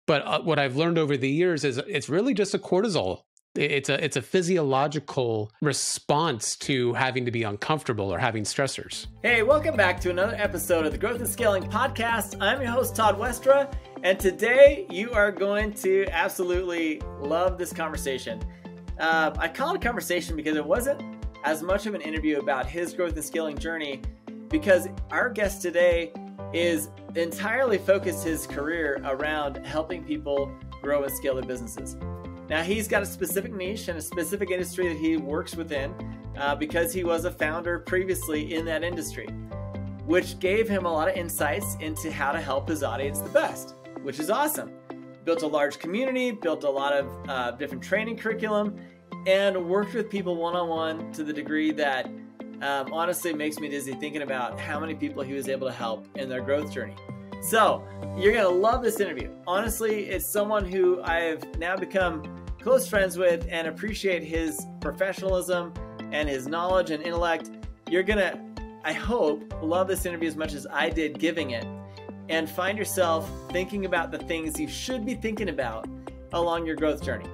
But what I've learned over the years is it's really just a cortisol. It's a physiological response to having to be uncomfortable or having stressors. Hey, welcome back to another episode of the Growth and Scaling Podcast. I'm your host, Todd Westra, and today you are going to absolutely love this conversation. I call it a conversation because it wasn't as much of an interview about his growth and scaling journey, because our guest today is entirely focused his career around helping people grow and scale their businesses. Now, he's got a specific niche and a specific industry that he works within because he was a founder previously in that industry, which gave him a lot of insights into how to help his audience the best, which is awesome. Built a large community, built a lot of different training curriculum, and worked with people one-on-one to the degree that honestly makes me dizzy thinking about how many people he was able to help in their growth journey. So you're going to love this interview. Honestly, it's someone who I've now become close friends with and appreciate his professionalism and his knowledge and intellect. You're going to, I hope, love this interview as much as I did giving it, and find yourself thinking about the things you should be thinking about along your growth journey.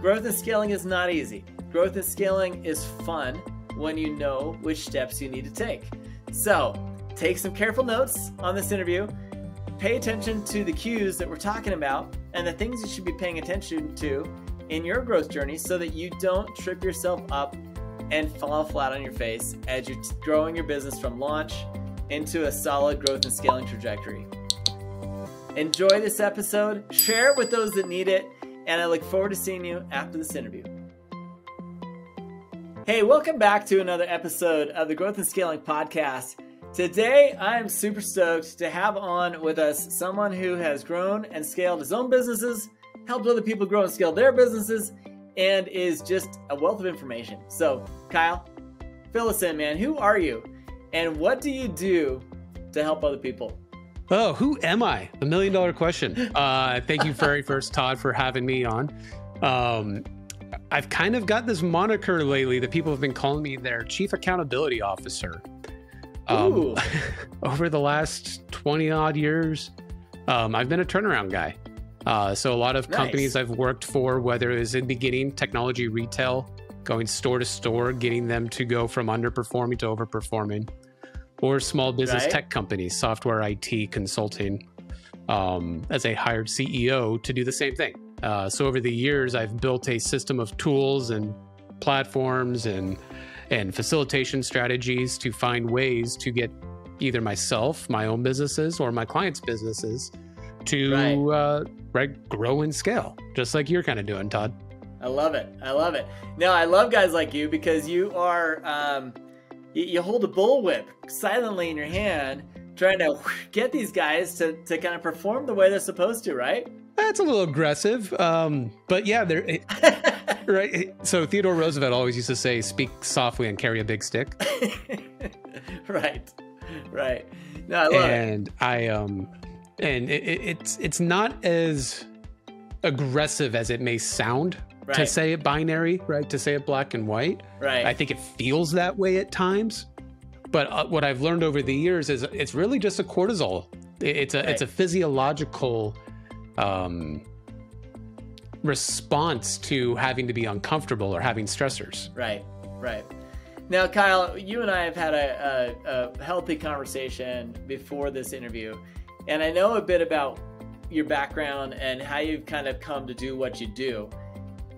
Growth and scaling is not easy. Growth and scaling is fun when you know which steps you need to take. So take some careful notes on this interview. Pay attention to the cues that we're talking about and the things you should be paying attention to in your growth journey so that you don't trip yourself up and fall flat on your face as you're growing your business from launch into a solid growth and scaling trajectory. Enjoy this episode, share it with those that need it, and I look forward to seeing you after this interview. Hey, welcome back to another episode of the Growth and Scaling Podcast. Today, I am super stoked to have on with us someone who has grown and scaled his own businesses, helped other people grow and scale their businesses, and is just a wealth of information. So, Kyle, fill us in, man. Who are you? And what do you do to help other people? Oh, who am I? $1 million question. Thank you very first, Todd, for having me on. I've kind of got this moniker lately that people have been calling me their Chief Accountability Officer. Over the last 20 odd years, I've been a turnaround guy. So a lot of companies I've worked for, whether it was in the beginning, technology retail, going store to store, getting them to go from underperforming to overperforming, or small business tech companies, software, IT, consulting, as a hired CEO to do the same thing. So over the years, I've built a system of tools and platforms and facilitation strategies to find ways to get either myself, my own businesses, or my clients' businesses to grow and scale, just like you're kind of doing, Todd. I love it. I love it. Now, I love guys like you because you are, you hold a bullwhip silently in your hand, trying to get these guys to kind of perform the way they're supposed to, right? That's a little aggressive, but yeah, they're right. So Theodore Roosevelt always used to say, "Speak softly and carry a big stick." Right. No, I love it. It's not as aggressive as it may sound to say it binary, right? To say it black and white. Right. I think it feels that way at times, but what I've learned over the years is it's really just a cortisol. It's a physiological response to having to be uncomfortable or having stressors. Right. Now, Kyle, you and I have had a healthy conversation before this interview, and I know a bit about your background and how you've kind of come to do what you do.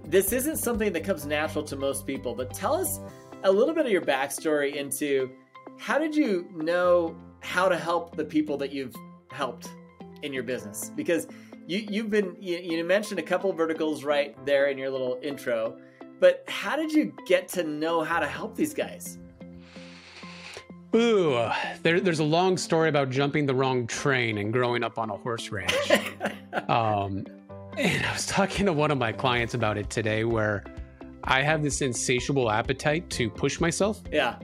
This isn't something that comes natural to most people, but tell us a little bit of your backstory into how did you know how to help the people that you've helped in your business? Because you mentioned a couple verticals right there in your little intro, but how did you get to know how to help these guys? Ooh, there's a long story about jumping the wrong train and growing up on a horse ranch. And I was talking to one of my clients about it today, where I have this insatiable appetite to push myself. Yeah.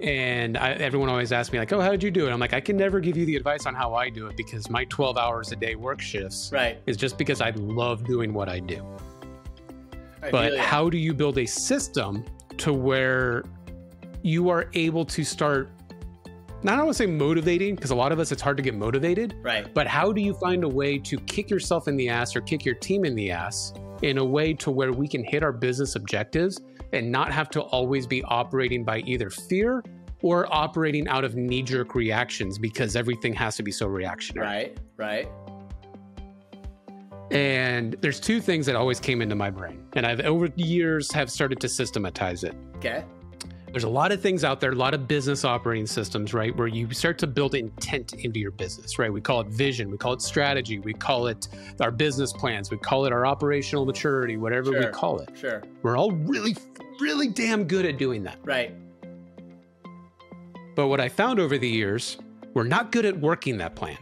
And everyone always asks me like, "Oh, how did you do it?" I'm like, I can never give you the advice on how I do it, because my 12 hours a day work shifts is just because I love doing what I do. But how do you build a system to where you are able to start not I want to say motivating, because a lot of us, it's hard to get motivated. Right. But how do you find a way to kick yourself in the ass or kick your team in the ass in a way to where we can hit our business objectives and not have to always be operating by either fear or operating out of knee-jerk reactions because everything has to be so reactionary. Right. And there's two things that always came into my brain, and I've over the years have started to systematize it. Okay. There's a lot of things out there, a lot of business operating systems, right, where you start to build intent into your business, right? We call it vision, we call it strategy, we call it our business plans, we call it our operational maturity, whatever we call it. Sure. We're all really, really damn good at doing that. Right. But what I found over the years, we're not good at working that plan.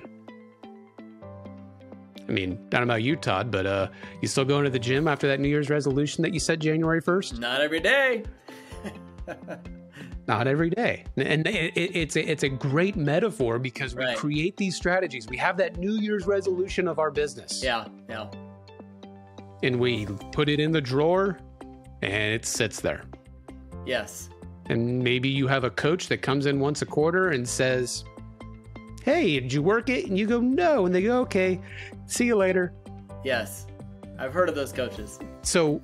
I mean, I don't know about you, Todd, but you still going to the gym after that New Year's resolution that you set January 1st? Not every day. Not every day. And it's a great metaphor because we create these strategies. We have that New Year's resolution of our business. Yeah. And we put it in the drawer and it sits there. Yes. And maybe you have a coach that comes in once a quarter and says, hey, did you work it? And you go, no. And they go, okay, see you later. Yes. I've heard of those coaches. So,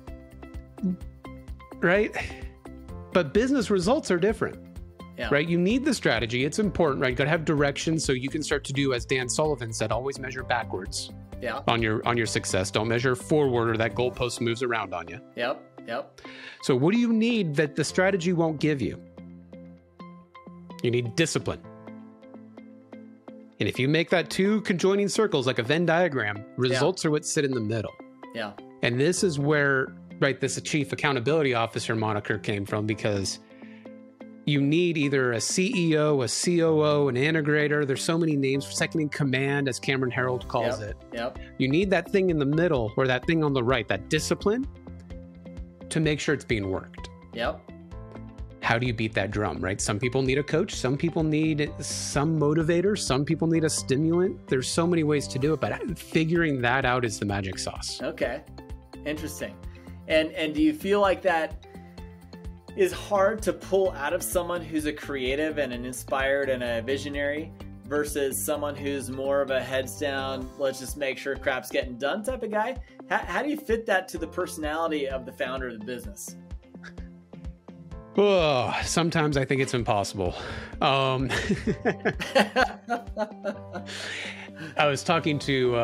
right? But business results are different, right? You need the strategy. It's important, right? You got to have direction so you can start to do, as Dan Sullivan said, always measure backwards on your success. Don't measure forward or that goalpost moves around on you. Yep. So what do you need that the strategy won't give you? You need discipline. And if you make that two conjoining circles like a Venn diagram, results are what sit in the middle. Yeah. And this is where, right, this chief accountability officer moniker came from, because you need either a CEO, a COO, an integrator. There's so many names, second in command, as Cameron Herold calls it. Yep. You need that thing in the middle or that thing on the right, that discipline, to make sure it's being worked. Yep. How do you beat that drum, right? Some people need a coach. Some people need some motivator. Some people need a stimulant. There's so many ways to do it, but figuring that out is the magic sauce. Okay. Interesting. And do you feel like that is hard to pull out of someone who's a creative and an inspired and a visionary versus someone who's more of a heads down, let's just make sure crap's getting done type of guy? How do you fit that to the personality of the founder of the business? Oh, sometimes I think it's impossible. I was talking to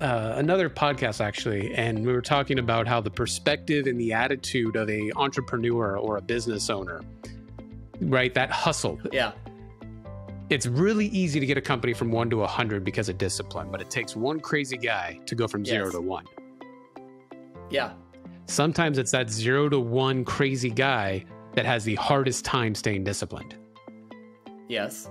another podcast, actually, and we were talking about how the perspective and the attitude of an entrepreneur or a business owner, right? That hustle. Yeah. It's really easy to get a company from 1 to 100 because of discipline, but it takes one crazy guy to go from 0 to 1. Yeah. Sometimes it's that 0 to 1 crazy guy that has the hardest time staying disciplined. Yes.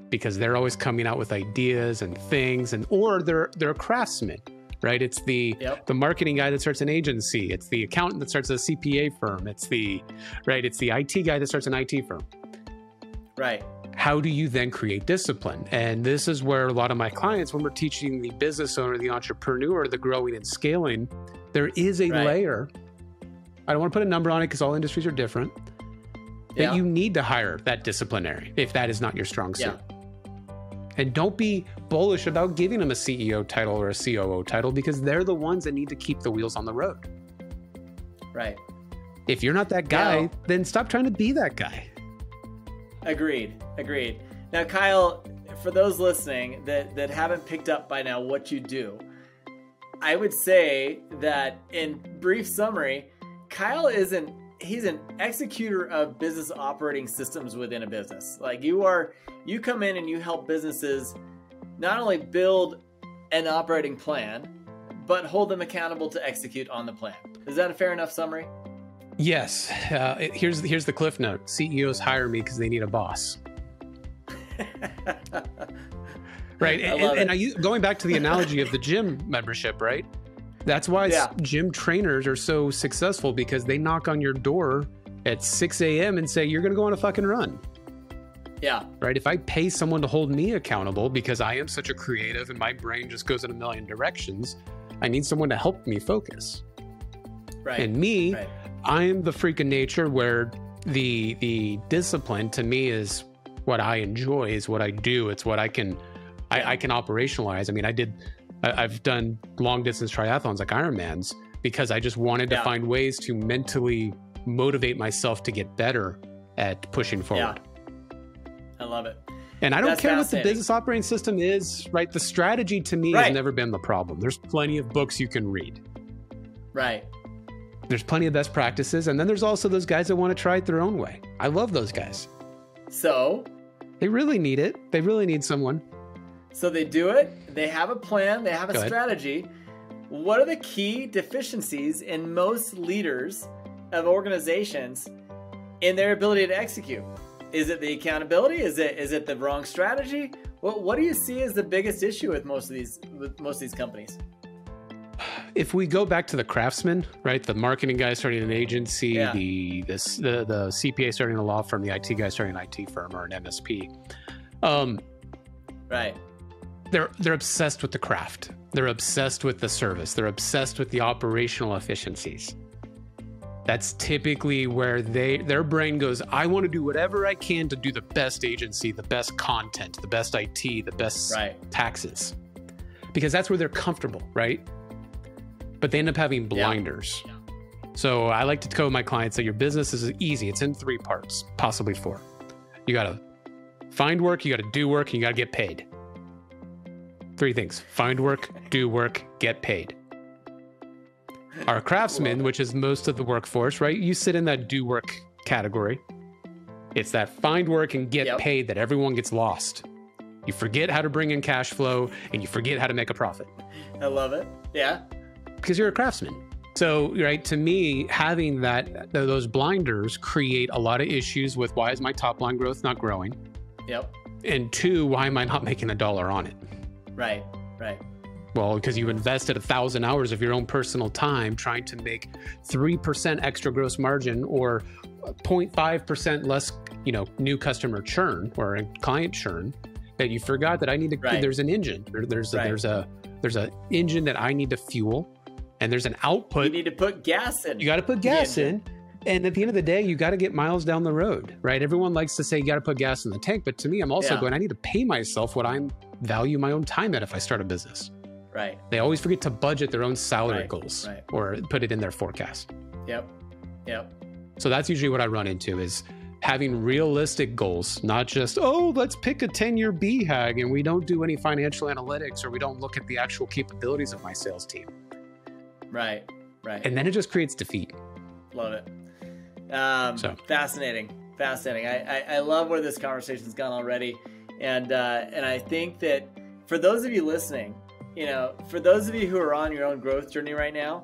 Because they're always coming out with ideas and things, or they're a craftsman, right? It's the marketing guy that starts an agency. It's the accountant that starts a CPA firm. It's the IT guy that starts an IT firm. Right. How do you then create discipline? And this is where a lot of my clients, when we're teaching the business owner, the entrepreneur, the growing and scaling, there is a layer. I don't want to put a number on it because all industries are different. That you need to hire that disciplinary if that is not your strong suit. And don't be bullish about giving them a CEO title or a COO title, because they're the ones that need to keep the wheels on the road. Right. If you're not that guy, then stop trying to be that guy. Agreed. Now, Kyle, for those listening that haven't picked up by now what you do, I would say that in brief summary, Kyle he's an executor of business operating systems within a business. Like you come in and you help businesses not only build an operating plan, but hold them accountable to execute on the plan. Is that a fair enough summary? Yes. Here's the cliff note. CEOs hire me because they need a boss. Right. Going back to the analogy of the gym membership, right? That's why gym trainers are so successful, because they knock on your door at 6 a.m. and say, you're going to go on a fucking run. Yeah. Right. If I pay someone to hold me accountable because I am such a creative and my brain just goes in a million directions, I need someone to help me focus. Right. And me, I am the freak of nature where the discipline to me is, what I enjoy, is what I do. It's what I can operationalize. I mean, I've done long distance triathlons like Ironmans because I just wanted to find ways to mentally motivate myself to get better at pushing forward. I love it. And I don't care what the business operating system is, right? The strategy to me has never been the problem. There's plenty of books you can read. Right. There's plenty of best practices. And then there's also those guys that want to try it their own way. I love those guys. So? They really need it. They really need someone. So they do it. They have a plan. They have a strategy. What are the key deficiencies in most leaders of organizations in their ability to execute? Is it the accountability? Is it the wrong strategy? What do you see as the biggest issue with most of these companies? If we go back to the craftsman, right? The marketing guy starting an agency, the CPA starting a law firm, the IT guy starting an IT firm or an MSP. Right. They're obsessed with the craft. They're obsessed with the service. They're obsessed with the operational efficiencies. That's typically where their brain goes, I want to do whatever I can to do the best agency, the best content, the best IT, the best taxes. Because that's where they're comfortable, right? But they end up having blinders. Yeah. So I like to tell my clients that your business is easy. It's in 3 parts, possibly 4. You got to find work, you got to do work, and you got to get paid. 3 things: find work, do work, get paid. Our craftsmen, which is most of the workforce, right? You sit in that do work category. It's that find work and get paid that everyone gets lost. You forget how to bring in cash flow and you forget how to make a profit. I love it. Yeah. Because you're a craftsman. So, right, to me, having those blinders create a lot of issues with why is my top line growth not growing? Yep. And 2, why am I not making $1 on it? Right. Well, because you invested 1,000 hours of your own personal time trying to make 3% extra gross margin or 0.5% less, new customer churn or client churn, that you forgot that I need to. There's an engine. There's a engine that I need to fuel, and there's an output. You need to put gas in. You got to put gas in. And at the end of the day, you got to get miles down the road, right? Everyone likes to say you got to put gas in the tank, but to me, I'm also going, I need to pay myself what I value my own time at if I start a business. Right. They always forget to budget their own salary goals or put it in their forecast. Yep. So that's usually what I run into, is having realistic goals, not just, let's pick a 10-year BHAG and we don't do any financial analytics or we don't look at the actual capabilities of my sales team. Right. And then it just creates defeat. Love it. Fascinating. I love where this conversation's gone already. And I think that for those of you listening, for those of you who are on your own growth journey right now,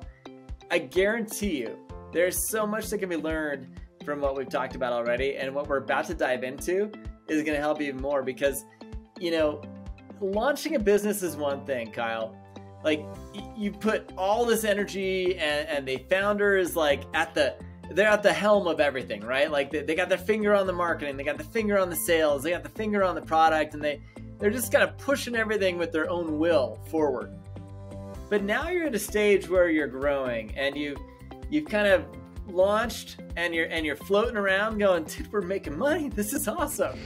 I guarantee you there's so much that can be learned from what we've talked about already. And what we're about to dive into is going to help you even more because, launching a business is one thing, Kyle. Like, you put all this energy and the founder is like they're at the helm of everything, right? Like they got their finger on the marketing, they got the finger on the sales, they got the finger on the product, and they're just kind of pushing everything with their own will forward. But now you're at a stage where you're growing and you've kind of launched and you're floating around going, dude, we're making money. This is awesome.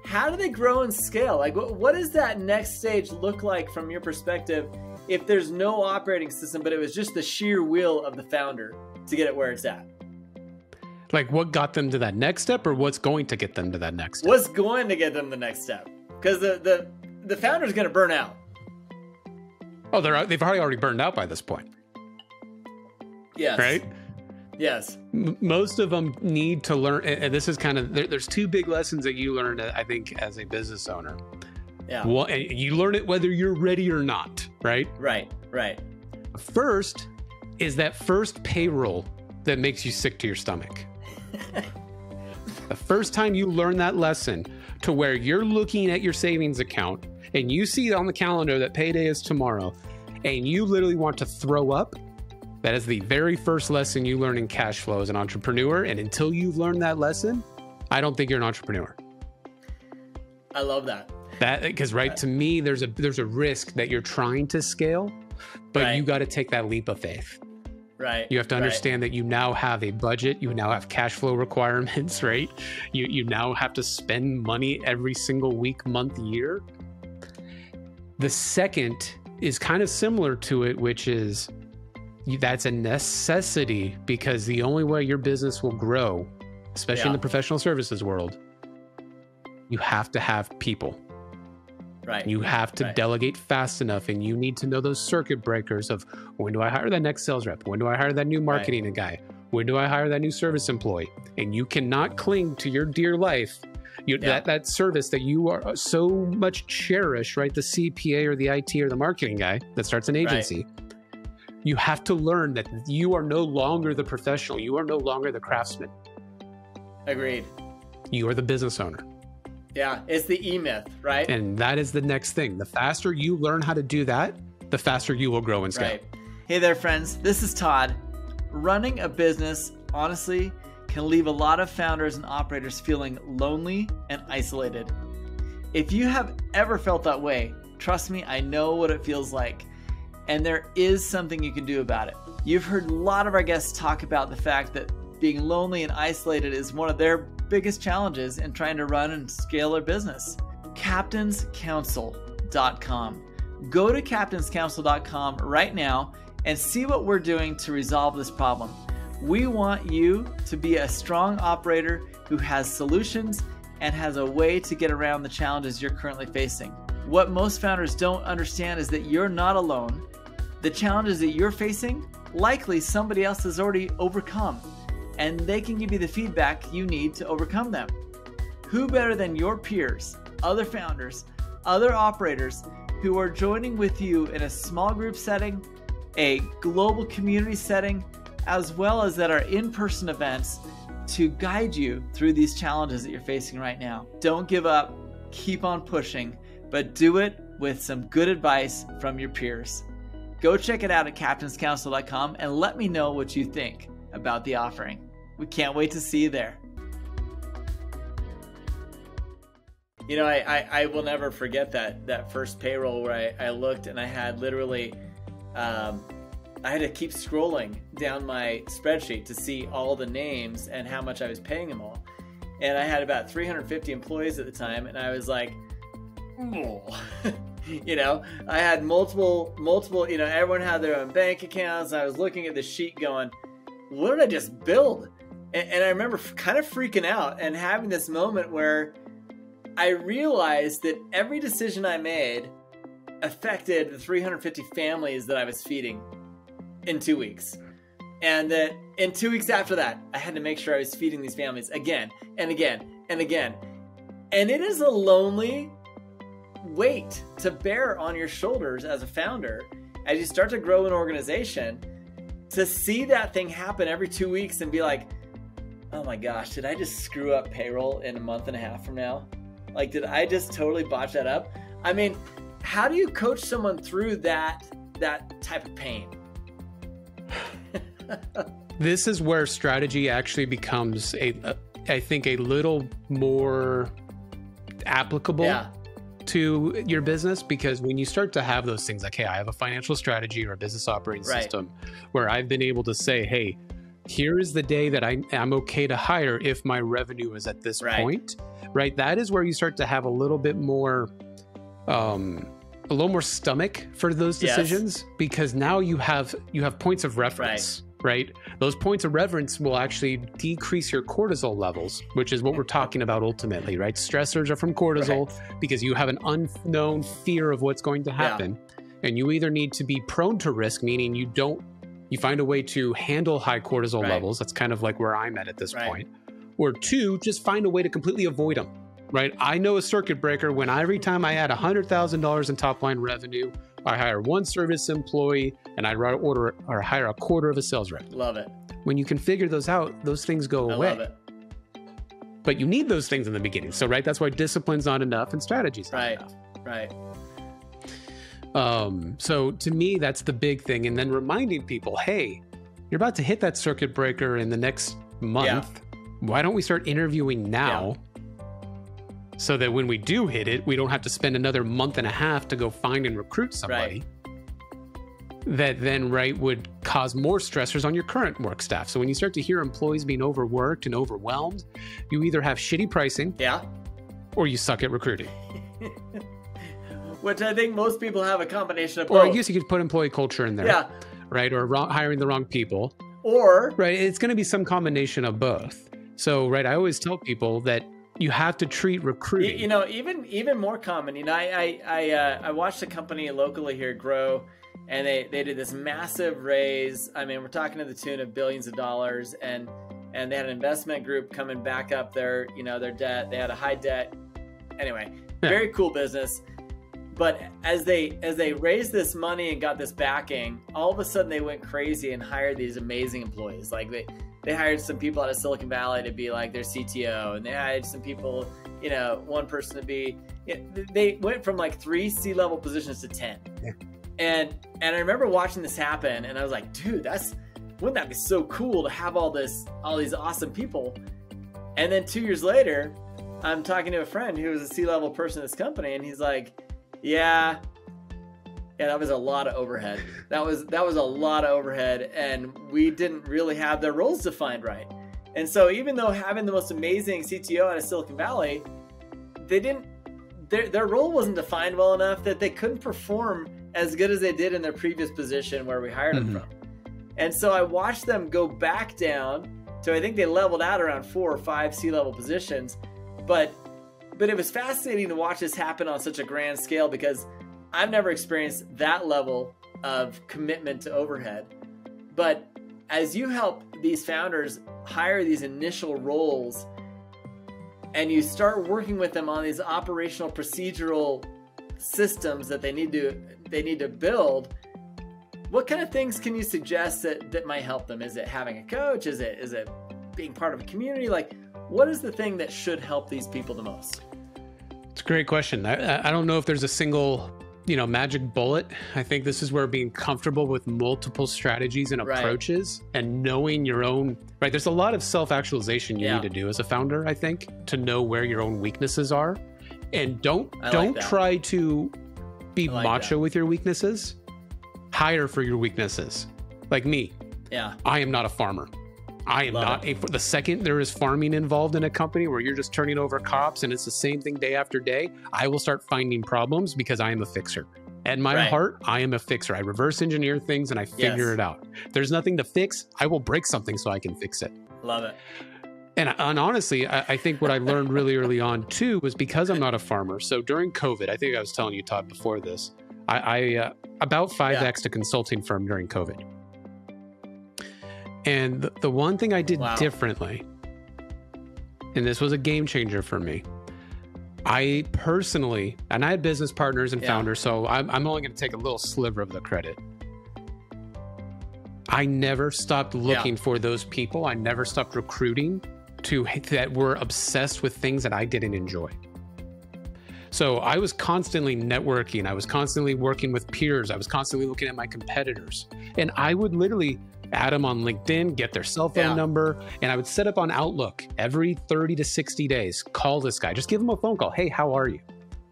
How do they grow and scale? Like what does that next stage look like from your perspective if there's no operating system, but it was just the sheer will of the founder to get it where it's at? Like what got them to that next step or what's going to get them to that next step? What's going to get them the next step? Because the founder's going to burn out. Oh, they've already burned out by this point. Yes. Right? Yes. Most of them need to learn, and this is kind of, there's 2 big lessons that you learn, I think, as a business owner. Yeah. Well, and you learn it whether you're ready or not, right? Right. First is that first payroll that makes you sick to your stomach. The first time you learn that lesson to where you're looking at your savings account and you see on the calendar that payday is tomorrow and you literally want to throw up, that is the very first lesson you learn in cash flow as an entrepreneur. And until you've learned that lesson, I don't think you're an entrepreneur. I love that. Because to me, there's a risk that you're trying to scale, but you got to take that leap of faith. Right. You have to understand that you now have a budget. You now have cash flow requirements, right? You now have to spend money every single week, month, year. The second is kind of similar to it, which is that's a necessity, because the only way your business will grow, especially in the professional services world, you have to have people. Right. You have to delegate fast enough, and you need to know those circuit breakers of when do I hire that next sales rep? When do I hire that new marketing guy? When do I hire that new service employee? And you cannot cling to your dear life, that service that you are so much cherish, right? The CPA or the IT or the marketing guy that starts an agency. Right. You have to learn that you are no longer the professional. You are no longer the craftsman. Agreed. You are the business owner. Yeah, it's the E-myth, right? And that is the next thing. The faster you learn how to do that, the faster you will grow and scale. Right. Hey there, friends. This is Todd. Running a business, honestly, can leave a lot of founders and operators feeling lonely and isolated. If you have ever felt that way, trust me, I know what it feels like. And there is something you can do about it. You've heard a lot of our guests talk about the fact that being lonely and isolated is one of their biggest challenges in trying to run and scale their business. captainscouncil.com. Go to captainscouncil.com right now and see what we're doing to resolve this problem. We want you to be a strong operator who has solutions and has a way to get around the challenges you're currently facing. What most founders don't understand is that you're not alone. The challenges that you're facing, likely somebody else has already overcome, and they can give you the feedback you need to overcome them. Who better than your peers, other founders, other operators who are joining with you in a small group setting, a global community setting, as well as at our in-person events to guide you through these challenges that you're facing right now. Don't give up, keep on pushing, but do it with some good advice from your peers. Go check it out at captainscouncil.com and let me know what you think about the offering. We can't wait to see you there. You know, I will never forget that first payroll where I looked and I had literally, I had to keep scrolling down my spreadsheet to see all the names and how much I was paying them all. And I had about 350 employees at the time, and I was like, oh. You know, I had multiple, you know, everyone had their own bank accounts. I was looking at the sheet going, what did I just build? And I remember kind of freaking out and having this moment where I realized that every decision I made affected the 350 families that I was feeding in 2 weeks. And that in 2 weeks after that, I had to make sure I was feeding these families again and again and again. And it is a lonely weight to bear on your shoulders as a founder as you start to grow an organization, to see that thing happen every 2 weeks and be like, oh my gosh, did I just screw up payroll in a month and a half from now? Like, did I just totally botch that up? I mean, how do you coach someone through that type of pain? This is where strategy actually becomes I think a little more applicable to your business, because when you start to have those things like, hey, I have a financial strategy or a business operating system where I've been able to say, hey, here is the day that I'm okay to hire if my revenue is at this point, right? That is where you start to have a little bit more, stomach for those decisions, because now you have points of reference, right? Those points of reference will actually decrease your cortisol levels, which is what we're talking about ultimately, right? Stressors are from cortisol because you have an unknown fear of what's going to happen. And you either need to be prone to risk, meaning you find a way to handle high cortisol levels. That's kind of like where I'm at this point. Or two, just find a way to completely avoid them, right? I know a circuit breaker when every time I add $100,000 in top line revenue, I hire one service employee and I hire a quarter of a sales rep. Love it. When you can figure those out, those things go away. I love it. But you need those things in the beginning. So, that's why discipline's not enough and strategy's not enough. Right. So to me, that's the big thing. And then reminding people, hey, you're about to hit that circuit breaker in the next month. Why don't we start interviewing now? So that when we do hit it, we don't have to spend another month and a half to go find and recruit somebody. that then, right, would cause more stressors on your current work staff. So when you start to hear employees being overworked and overwhelmed, you either have shitty pricing, or you suck at recruiting. Which I think most people have a combination of both. Or I guess you could put employee culture in there, right? Or hiring the wrong people. Or, right, it's going to be some combination of both. So, right, I always tell people that you have to treat recruiting. You know, even more common. You know, I watched a company locally here grow, and they did this massive raise. I mean, we're talking to the tune of billions of dollars, and they had an investment group coming back up their debt. They had a high debt. Anyway, very cool business. But as they raised this money and got this backing, all of a sudden they went crazy and hired these amazing employees. Like they hired some people out of Silicon Valley to be like their CTO, and they hired some people, you know, one person to be. They went from like 3 C-level positions to 10. Yeah. And I remember watching this happen, and I was like, dude, wouldn't that be so cool to have all these awesome people? And then 2 years later, I'm talking to a friend who was a C-level person in this company, and he's like, yeah, that was a lot of overhead. That was a lot of overhead, and we didn't really have their roles defined right. And so even though having the most amazing CTO out of Silicon Valley, their role wasn't defined well enough that they couldn't perform as good as they did in their previous position where we hired them from. And so I watched them go back down to, I think they leveled out around 4 or 5 C-level positions, but it was fascinating to watch this happen on such a grand scale, because I've never experienced that level of commitment to overhead. But as you help these founders hire these initial roles, and you start working with them on these operational procedural systems that they need to build, what kind of things can you suggest that might help them? Is it having a coach? Is it being part of a community? Like, what is the thing that should help these people the most? It's a great question. I don't know if there's a single, magic bullet. I think this is where being comfortable with multiple strategies and approaches and knowing your own, right? There's a lot of self-actualization you need to do as a founder, I think, to know where your own weaknesses are. And don't try to be macho with your weaknesses. Hire for your weaknesses. Like me. Yeah. I am not a farmer. I am not the second there is farming involved in a company where you're just turning over crops and it's the same thing day after day, I will start finding problems because I am a fixer. At my heart, I am a fixer. I reverse engineer things and I figure it out. There's nothing to fix. I will break something so I can fix it. Love it. And honestly, I think what I learned really early on too was because I'm not a farmer. So during COVID, I think I was telling you, Todd, before this, I about 5x a consulting firm during COVID. And the one thing I did differently, and this was a game changer for me, I personally, and I had business partners and founders, so I'm only going to take a little sliver of the credit. I never stopped looking for those people. I never stopped recruiting that were obsessed with things that I didn't enjoy. So I was constantly networking. I was constantly working with peers. I was constantly looking at my competitors. And I would literally add them on LinkedIn, get their cell phone number, and I would set up on Outlook every 30 to 60 days, call this guy, just give him a phone call. Hey, how are you?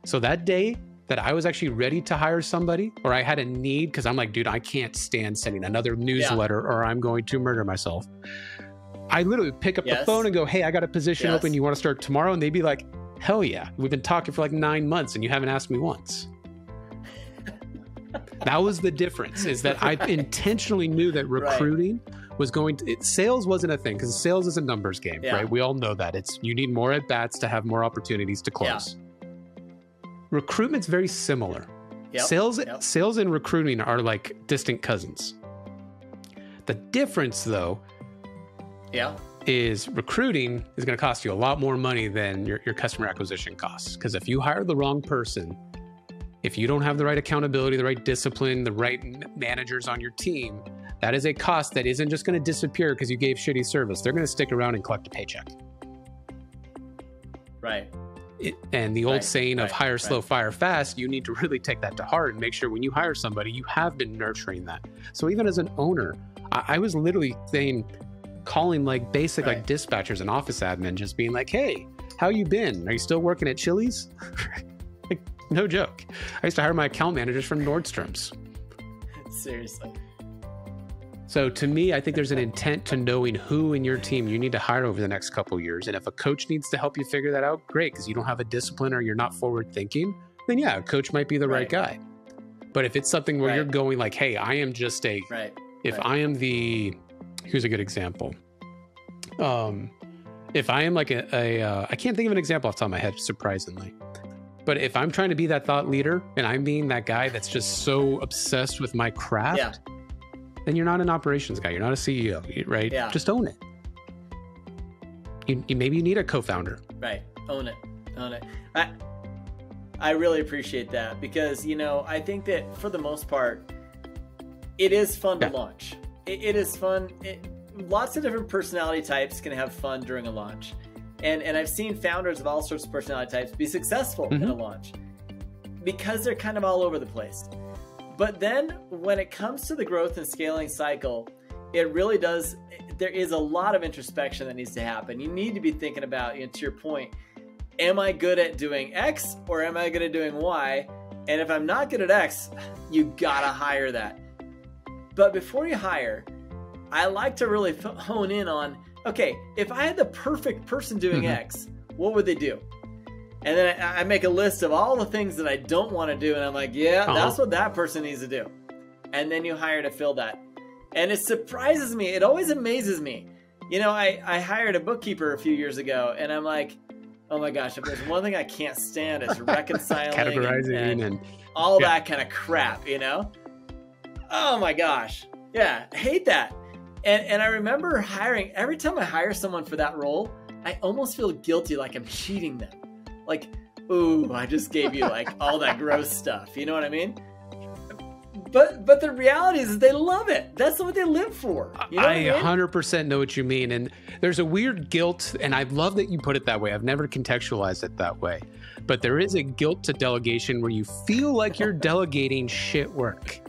So that day that I was actually ready to hire somebody, or I had a need, because I'm like, dude, I can't stand sending another newsletter or I'm going to murder myself. I literally pick up the phone and go, hey, I got a position open. You want to start tomorrow? And they'd be like, hell yeah. We've been talking for like 9 months and you haven't asked me once. That was the difference, is that I intentionally knew that recruiting was sales wasn't a thing, because sales is a numbers game, right? We all know that. You need more at bats to have more opportunities to close. Recruitment's very similar. Sales and recruiting are like distant cousins. The difference though, is recruiting is going to cost you a lot more money than your customer acquisition costs. Because if you hire the wrong person, if you don't have the right accountability, the right discipline, the right managers on your team, that is a cost that isn't just going to disappear because you gave shitty service. They're going to stick around and collect a paycheck. Right. And the old saying of hire slow, fire fast, you need to really take that to heart and make sure when you hire somebody, you have been nurturing that. So even as an owner, I was literally calling like basic like dispatchers and office admin, just being like, hey, how you been? Are you still working at Chili's? No joke. I used to hire my account managers from Nordstrom's. Seriously. So to me, I think there's an intent to knowing who in your team you need to hire over the next couple of years. And if a coach needs to help you figure that out, great, because you don't have a discipline or you're not forward thinking, then yeah, a coach might be the right guy. But if it's something where you're going like, hey, I am just a, I am the, here's a good example. If I am like I can't think of an example off the top of my head, surprisingly. But if I'm trying to be that thought leader and I'm being that guy that's just so obsessed with my craft, then you're not an operations guy. You're not a CEO, right? Yeah. Just own it. You maybe you need a co-founder. Right. Own it. Own it. I really appreciate that because, you know, I think that for the most part, it is fun to launch. It is fun. Lots of different personality types can have fun during a launch. And I've seen founders of all sorts of personality types be successful in a launch because they're kind of all over the place. But then when it comes to the growth and scaling cycle, it really does, there is a lot of introspection that needs to happen. You need to be thinking about, you know, to your point, am I good at doing X or am I good at doing Y? And if I'm not good at X, you gotta hire that. But before you hire, I like to really hone in on, okay, if I had the perfect person doing X, what would they do? And then I make a list of all the things that I don't want to do. And I'm like, yeah, that's what that person needs to do. And then you hire to fill that. And it surprises me. It always amazes me. You know, I hired a bookkeeper a few years ago and I'm like, oh my gosh, if there's one thing I can't stand is reconciling categorizing and all that kind of crap, you know? Oh my gosh. Yeah, I hate that. And I remember hiring, every time I hire someone for that role, I almost feel guilty like I'm cheating them. Like, ooh, I just gave you like all that gross stuff. You know what I mean? But the reality is they love it. That's what they live for. You know what I mean? 100% know what you mean. And there's a weird guilt, and I love that you put it that way. I've never contextualized it that way. But there is a guilt to delegation where you feel like you're delegating shit work.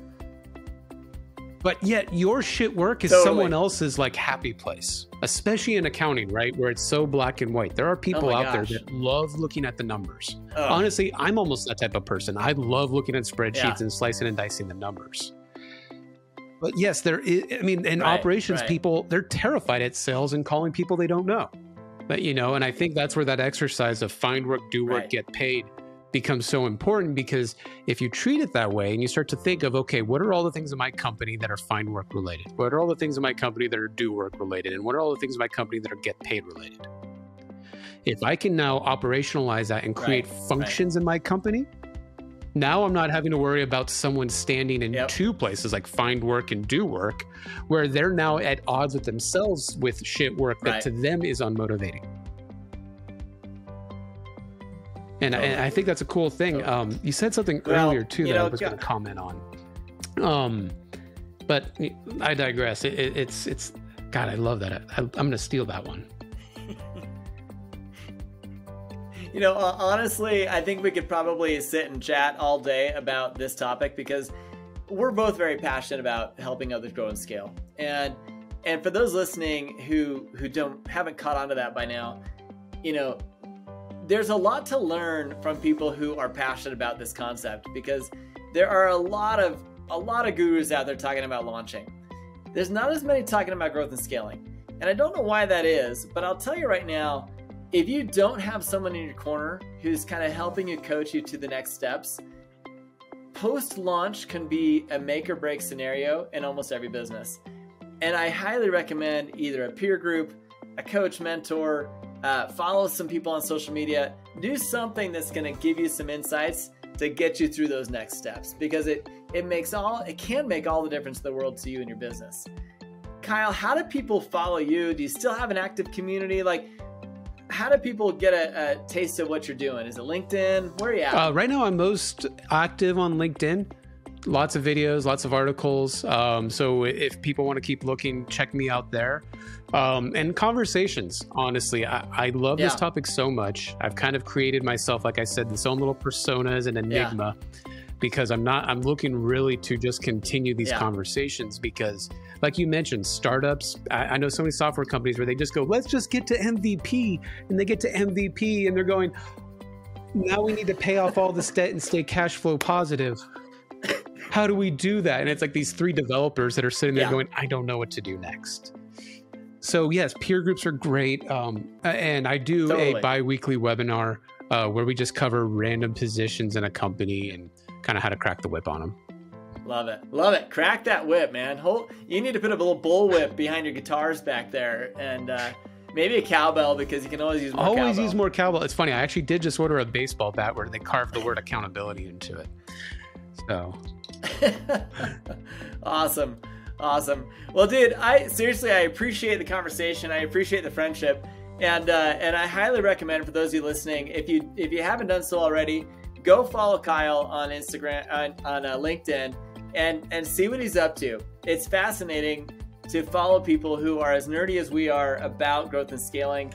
But yet your shit work is someone else's like happy place, especially in accounting, right? Where it's so black and white. There are people out there that love looking at the numbers. Honestly, I'm almost that type of person. I love looking at spreadsheets and slicing and dicing the numbers. But yes, there is, I mean, in operations, people, they're terrified at sales and calling people they don't know. But, you know, and I think that's where that exercise of find work, do work, get paid becomes so important, because if you treat it that way and you start to think of, okay, what are all the things in my company that are find work related? What are all the things in my company that are do work related? And what are all the things in my company that are get paid related? If I can now operationalize that and create functions in my company, now I'm not having to worry about someone standing in two places like find work and do work, where they're now at odds with themselves with shit work that to them is unmotivating. And I think that's a cool thing. You said something earlier too that I was going to comment on. But I digress. It's God, I love that. I'm going to steal that one. You know, honestly, I think we could probably sit and chat all day about this topic, because we're both very passionate about helping others grow and scale. And for those listening who haven't caught on to that by now, you know, there's a lot to learn from people who are passionate about this concept, because there are a lot of gurus out there talking about launching. There's not as many talking about growth and scaling. And I don't know why that is, but I'll tell you right now, if you don't have someone in your corner who's kind of helping you, coach you to the next steps, post-launch can be a make or break scenario in almost every business. And I highly recommend either a peer group, a coach, mentor, follow some people on social media, do something that's going to give you some insights to get you through those next steps, because it can make all the difference in the world to you and your business. Kyle, how do people follow you? Do you still have an active community? Like, how do people get a taste of what you're doing? Is it LinkedIn? Where are you at? Right now, I'm most active on LinkedIn. Lots of videos, lots of articles. So if people want to keep looking, check me out there. And conversations, honestly, I love this topic so much. I've kind of created myself, like I said, this own little persona as an enigma, because I'm looking really to just continue these conversations, because like you mentioned, startups, I know so many software companies where they just go, let's just get to MVP, and they get to MVP and they're going, now we need to pay off all this debt and stay cash flow positive. how do we do that? And it's like these 3 developers that are sitting there going, I don't know what to do next. So yes, peer groups are great. And I do a bi-weekly webinar where we just cover random positions in a company and kind of how to crack the whip on them. Love it. Love it. Crack that whip, man. You need to put a little bullwhip behind your guitars back there, and maybe a cowbell, because you can always use more cowbell. Always use more cowbell. It's funny. I actually did just order a baseball bat where they carved the word accountability into it. So Awesome. Well, dude, I appreciate the conversation. I appreciate the friendship, and I highly recommend, for those of you listening, if you haven't done so already, go follow Kyle on Instagram, on LinkedIn, and see what he's up to. It's fascinating to follow people who are as nerdy as we are about growth and scaling.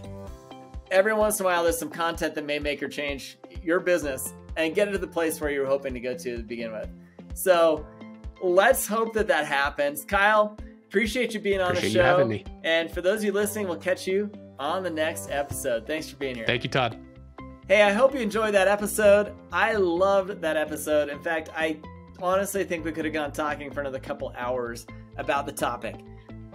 Every once in a while, there's some content that may make or change your business and get it to the place where you were hoping to go to begin with. So let's hope that happens. Kyle, appreciate you being on the show. You having me. And for those of you listening, we'll catch you on the next episode. Thanks for being here. Thank you, Todd. Hey, I hope you enjoyed that episode. I loved that episode. In fact, I honestly think we could have gone talking for another couple hours about the topic.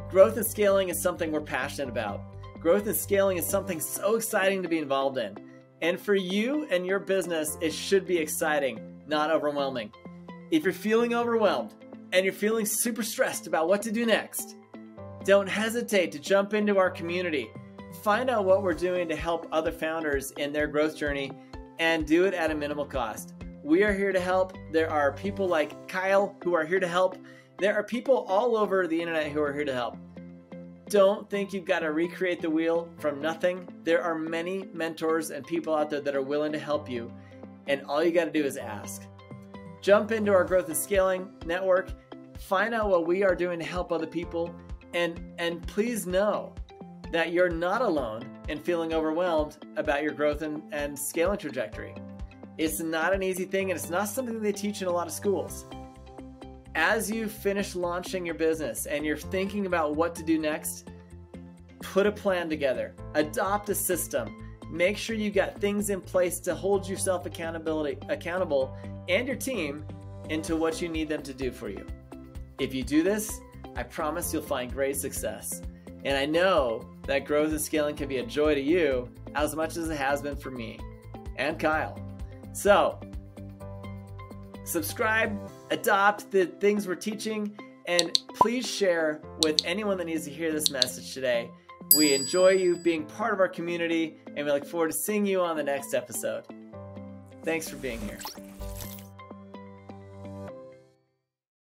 Growth and scaling is something we're passionate about. Growth and scaling is something so exciting to be involved in. And for you and your business, it should be exciting, not overwhelming. If you're feeling overwhelmed and you're feeling super stressed about what to do next, don't hesitate to jump into our community. Find out what we're doing to help other founders in their growth journey, and do it at a minimal cost. We are here to help. There are people like Kyle who are here to help. There are people all over the internet who are here to help. Don't think you've got to recreate the wheel from nothing. There are many mentors and people out there that are willing to help you, and all you got to do is ask. Jump into our growth and scaling network. Find out what we are doing to help other people, and please know that you're not alone in feeling overwhelmed about your growth and scaling trajectory. It's not an easy thing, and it's not something that they teach in a lot of schools. As you finish launching your business and you're thinking about what to do next, put a plan together, adopt a system, make sure you got things in place to hold yourself accountable and your team into what you need them to do for you. If you do this, I promise you'll find great success. And I know that growth and scaling can be a joy to you as much as it has been for me and Kyle. So, subscribe, adopt the things we're teaching, and please share with anyone that needs to hear this message today. We enjoy you being part of our community, and we look forward to seeing you on the next episode. Thanks for being here.